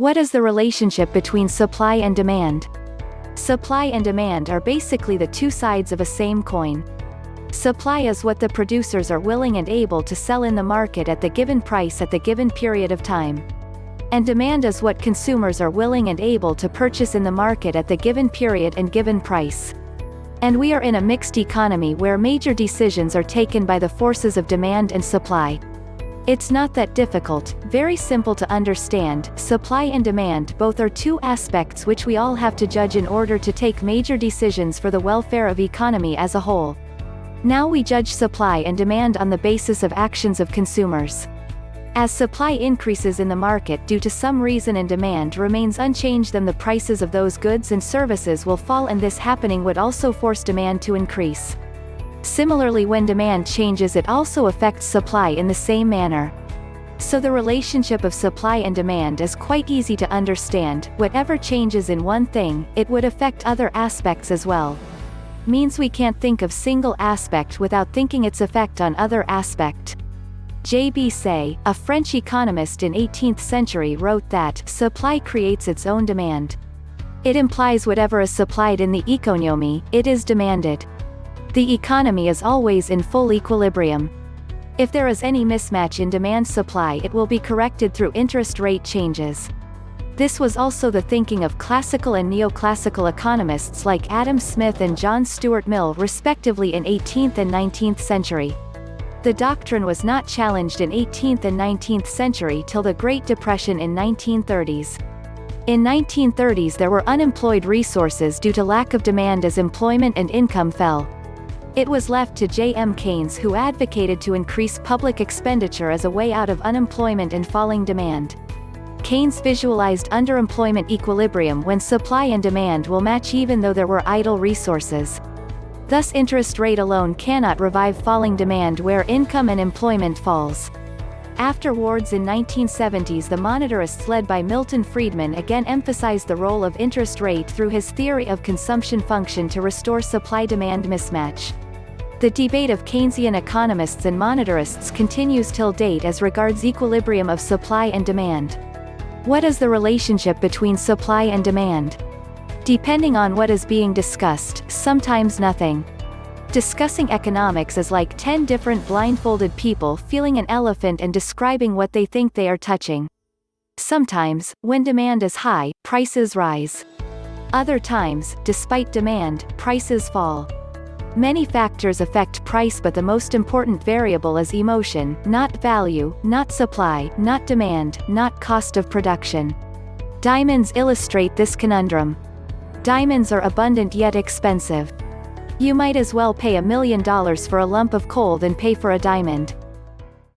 What is the relationship between supply and demand? Supply and demand are basically the two sides of a same coin. Supply is what the producers are willing and able to sell in the market at the given price at the given period of time. And demand is what consumers are willing and able to purchase in the market at the given period and given price. And we are in a mixed economy where major decisions are taken by the forces of demand and supply. It's not that difficult, very simple to understand. Supply and demand both are two aspects which we all have to judge in order to take major decisions for the welfare of economy as a whole. Now we judge supply and demand on the basis of actions of consumers. As supply increases in the market due to some reason and demand remains unchanged, then the prices of those goods and services will fall, and this happening would also force demand to increase. Similarly, when demand changes, it also affects supply in the same manner. So the relationship of supply and demand is quite easy to understand. Whatever changes in one thing, it would affect other aspects as well. Means we can't think of single aspect without thinking its effect on other aspect. J.B. Say, a French economist in 18th century, wrote that supply creates its own demand. It implies whatever is supplied in the economy, it is demanded. The economy is always in full equilibrium. If there is any mismatch in demand-supply, it will be corrected through interest rate changes. This was also the thinking of classical and neoclassical economists like Adam Smith and John Stuart Mill, respectively, in 18th and 19th century. The doctrine was not challenged in 18th and 19th century till the Great Depression in 1930s. In 1930s there were unemployed resources due to lack of demand as employment and income fell. It was left to J.M. Keynes, who advocated to increase public expenditure as a way out of unemployment and falling demand. Keynes visualized underemployment equilibrium when supply and demand will match even though there were idle resources. Thus interest rate alone cannot revive falling demand where income and employment falls. Afterwards, in 1970s, the monetarists led by Milton Friedman again emphasized the role of interest rate through his theory of consumption function to restore supply-demand mismatch. The debate of Keynesian economists and monetarists continues till date as regards equilibrium of supply and demand. What is the relationship between supply and demand? Depending on what is being discussed, sometimes nothing. Discussing economics is like 10 different blindfolded people feeling an elephant and describing what they think they are touching. Sometimes, when demand is high, prices rise. Other times, despite demand, prices fall. Many factors affect price, but the most important variable is emotion, not value, not supply, not demand, not cost of production. Diamonds illustrate this conundrum. Diamonds are abundant yet expensive. You might as well pay $1 million for a lump of coal than pay for a diamond.